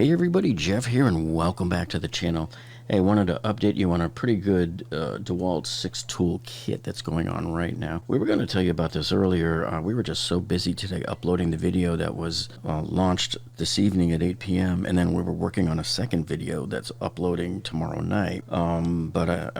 Hey everybody, Jeff here and welcome back to the channel. Hey, I wanted to update you on a pretty good Dewalt 6-tool kit that's going on right now. We were going to tell you about this earlier. We were just so busy today uploading the video that was launched this evening at 8 p.m. and then we were working on a second video that's uploading tomorrow night. But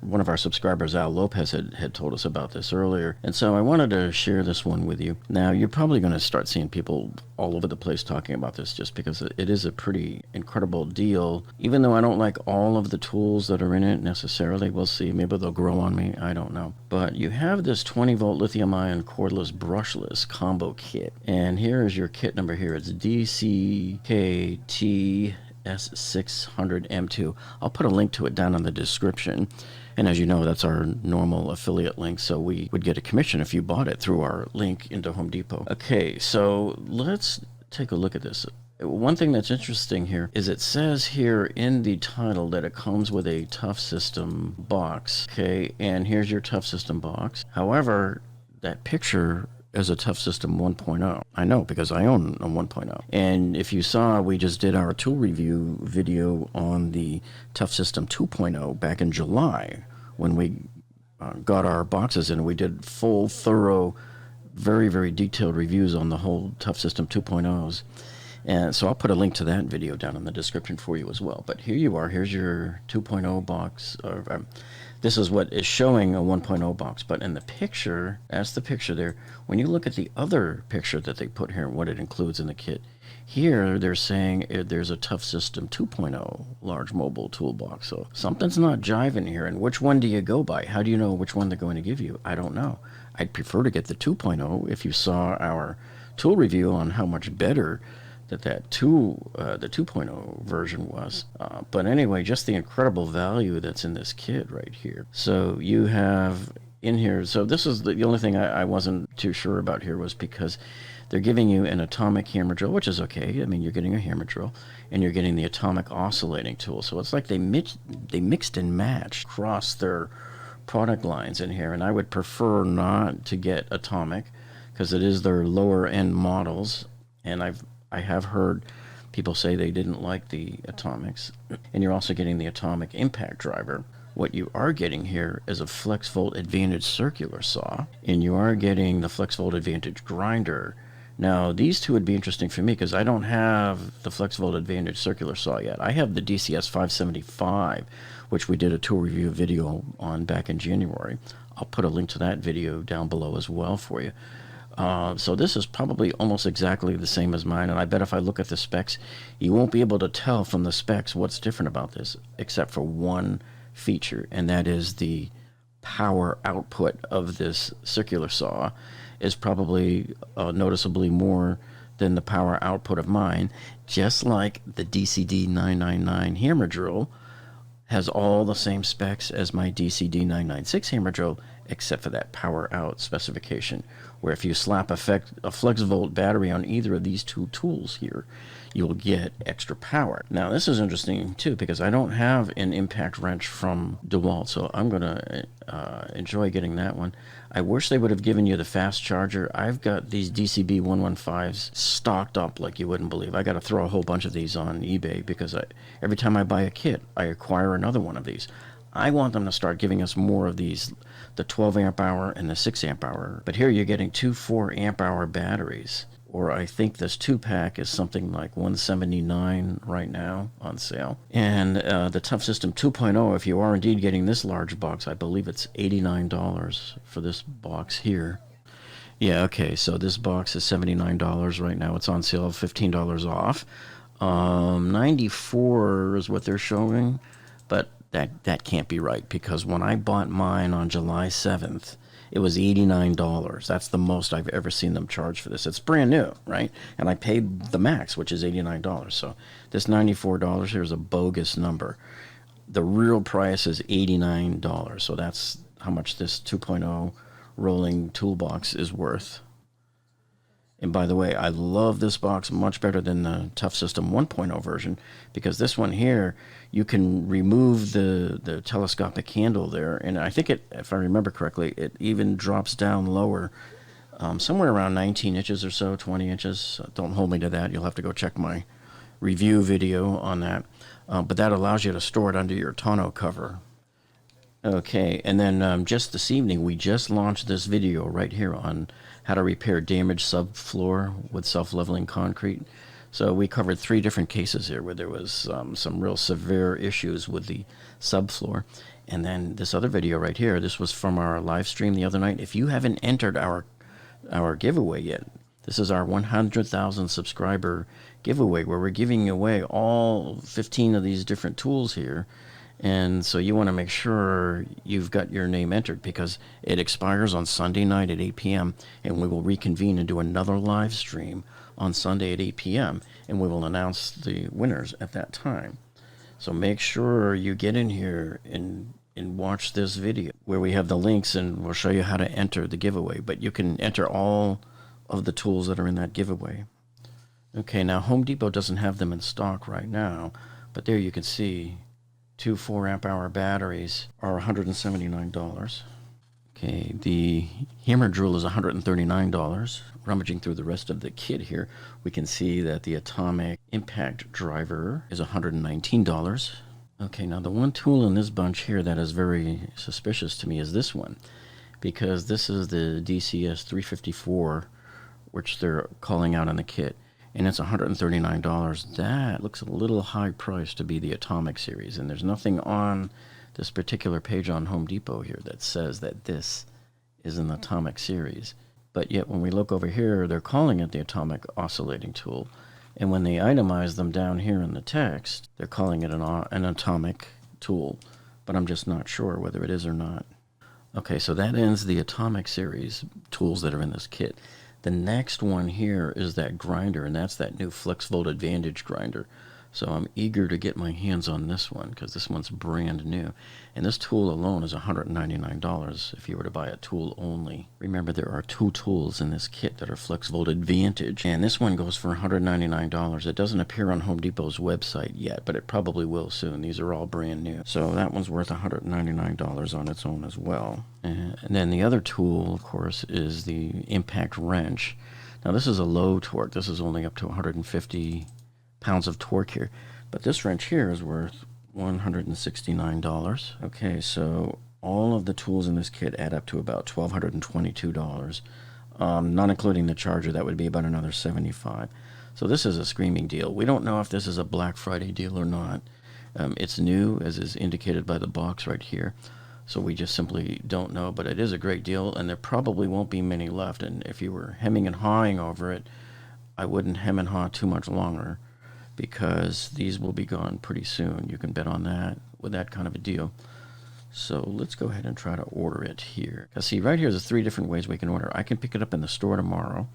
one of our subscribers, Al Lopez, had told us about this earlier, and so I wanted to share this one with you. Now, you're probably going to start seeing people all over the place talking about this just because it is a pretty incredible deal. Even though I don't like all of the tools that are in it necessarily, we'll see. Maybe they'll grow on me, I don't know. But you have this 20-volt lithium-ion cordless brushless combo kit, and here is your kit number here. It's DCKTS600M2. I'll put a link to it down in the description. And as you know, that's our normal affiliate link, so we would get a commission if you bought it through our link into Home Depot. Okay, so let's take a look at this. One thing that's interesting here is it says here in the title that it comes with a Toughsystem box. Okay, and here's your Toughsystem box. However, that picture is a Toughsystem 1.0. I know because I own a 1.0. And if you saw, we just did our tool review video on the Toughsystem 2.0 back in July when we got our boxes in. We did full, thorough, very, very detailed reviews on the whole Toughsystem 2.0s. And so I'll put a link to that video down in the description for you as well. But here you are. Here's your 2.0 box. This is what is showing a 1.0 box. But in the picture, that's the picture there. When you look at the other picture that they put here and what it includes in the kit, here they're saying there's a Toughsystem 2.0 large mobile toolbox. So something's not jiving here. And which one do you go by? How do you know which one they're going to give you? I don't know. I'd prefer to get the 2.0 if you saw our tool review on how much better the 2.0 version was. But anyway, just the incredible value that's in this kit right here. So you have in here, so this is the only thing I wasn't too sure about here was because they're giving you an atomic hammer drill, which is okay. I mean, you're getting a hammer drill, and you're getting the atomic oscillating tool. So it's like they mixed and matched across their product lines in here, and I would prefer not to get atomic because it is their lower end models, and I have heard people say they didn't like the atomics. And you're also getting the atomic impact driver. What you are getting here is a flexvolt advantage circular saw, and you are getting the flexvolt advantage grinder. Now, these two would be interesting for me because I don't have the flexvolt advantage circular saw yet. I have the DCS 575, which we did a tool review video on back in January. I'll put a link to that video down below as well for you. So this is probably almost exactly the same as mine, and I bet if I look at the specs, you won't be able to tell from the specs what's different about this, except for one feature, and that is the power output of this circular saw is probably noticeably more than the power output of mine, just like the DCD 999 hammer drill has all the same specs as my DCD 996 hammer drill, except for that power out specification, where if you slap a flexvolt battery on either of these two tools here, you'll get extra power. Now, this is interesting too, because I don't have an impact wrench from Dewalt, so I'm going to enjoy getting that one. I wish they would have given you the fast charger. I've got these DCB 115s stocked up like you wouldn't believe. I got to throw a whole bunch of these on eBay because every time I buy a kit, I acquire another one of these. I want them to start giving us more of these, the 12 amp hour and the 6 amp hour. But here you're getting two 4 amp hour batteries. Or I think this 2-pack is something like $179 right now on sale. And the Toughsystem 2.0, if you are indeed getting this large box, I believe it's $89 for this box here. Yeah, okay, so this box is $79 right now. It's on sale, $15 off. $94 is what they're showing, but that can't be right because when I bought mine on July 7th, it was $89. That's the most I've ever seen them charge for this. It's brand new, right? And I paid the max, which is $89. So this $94 here is a bogus number. The real price is $89. So that's how much this 2.0 rolling toolbox is worth. And by the way, I love this box much better than the Toughsystem 1.0 version because this one here, you can remove the telescopic handle there. And I think it, if I remember correctly, it even drops down lower, somewhere around 19 inches or so, 20 inches. Don't hold me to that. You'll have to go check my review video on that, but that allows you to store it under your tonneau cover. Okay, and then just this evening, we just launched this video right here on how to repair damaged subfloor with self-leveling concrete. So we covered 3 different cases here where there was some real severe issues with the subfloor. And then this other video right here, this was from our live stream the other night. If you haven't entered our giveaway yet, this is our 100,000 subscriber giveaway where we're giving away all 15 of these different tools here. And so you want to make sure you've got your name entered because it expires on Sunday night at 8 p.m. and we will reconvene and do another live stream on Sunday at 8 p.m. and we will announce the winners at that time. So make sure you get in here and watch this video where we have the links and we'll show you how to enter the giveaway. But you can enter all of the tools that are in that giveaway. Okay, now Home Depot doesn't have them in stock right now, but there you can see 2 4-amp-hour batteries are $179. Okay, the hammer drill is $139. Rummaging through the rest of the kit here, we can see that the atomic impact driver is $119. Okay, now the one tool in this bunch here that is very suspicious to me is this one, because this is the DCS354, which they're calling out in the kit. And it's $139. That looks a little high price to be the Atomic series. And there's nothing on this particular page on Home Depot here that says that this is an Atomic series. But yet when we look over here, they're calling it the Atomic Oscillating Tool. And when they itemize them down here in the text, they're calling it an Atomic tool. But I'm just not sure whether it is or not. Okay, so that ends the Atomic series tools that are in this kit. The next one here is that grinder, and that's that new FlexVolt Advantage grinder. So I'm eager to get my hands on this one because this one's brand new. And this tool alone is $199 if you were to buy a tool only. Remember, there are 2 tools in this kit that are FlexVolt Advantage, and this one goes for $199. It doesn't appear on Home Depot's website yet, but it probably will soon. These are all brand new. So that one's worth $199 on its own as well. And then the other tool, of course, is the impact wrench. Now this is a low torque. This is only up to 150 pounds of torque here, but this wrench here is worth $169. Okay, so all of the tools in this kit add up to about $1,222, not including the charger. That would be about another $75. So this is a screaming deal. We don't know if this is a Black Friday deal or not. It's new, as is indicated by the box right here, so we just simply don't know, but it is a great deal, and there probably won't be many left. And if you were hemming and hawing over it, I wouldn't hem and haw too much longer, because these will be gone pretty soon. You can bet on that with that kind of a deal. So let's go ahead and try to order it here. Now see, right here there's 3 different ways we can order. I can pick it up in the store tomorrow,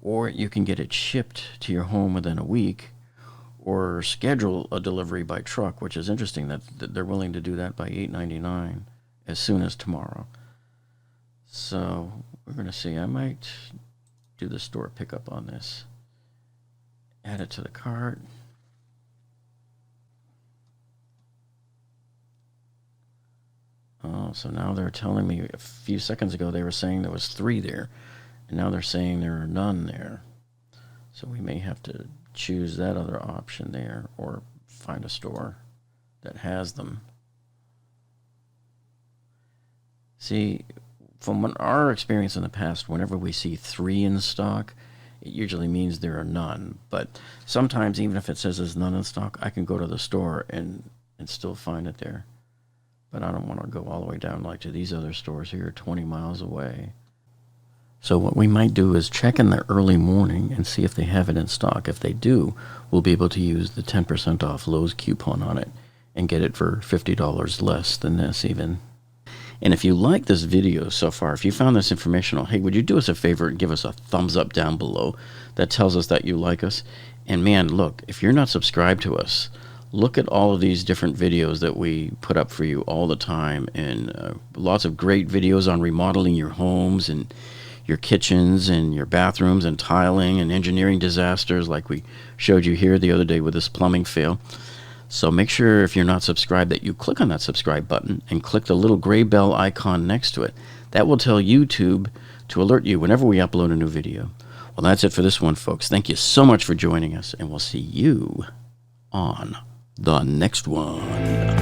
or you can get it shipped to your home within a week, or schedule a delivery by truck, which is interesting that they're willing to do that by $8.99 as soon as tomorrow. So we're going to see. I might do the store pickup on this. Add it to the cart. Oh, so now they're telling me, a few seconds ago they were saying there was 3 there, and now they're saying there are none there. So we may have to choose that other option there, or find a store that has them. See, from our experience in the past, whenever we see 3 in stock, it usually means there are none. But sometimes, even if it says there's none in stock, I can go to the store and still find it there. But I don't want to go all the way down like to these other stores here 20 miles away. So what we might do is check in the early morning and see if they have it in stock. If they do, we'll be able to use the 10% off Lowe's coupon on it and get it for $50 less than this even. And if you like this video so far, if you found this informational, hey, would you do us a favor and give us a thumbs up down below? That tells us that you like us. And man, look, if you're not subscribed to us, look at all of these different videos that we put up for you all the time, and lots of great videos on remodeling your homes and your kitchens and your bathrooms and tiling and engineering disasters like we showed you here the other day with this plumbing fail. So make sure, if you're not subscribed, that you click on that subscribe button and click the little gray bell icon next to it. That will tell YouTube to alert you whenever we upload a new video. Well, that's it for this one, folks. Thank you so much for joining us, and we'll see you on the next one.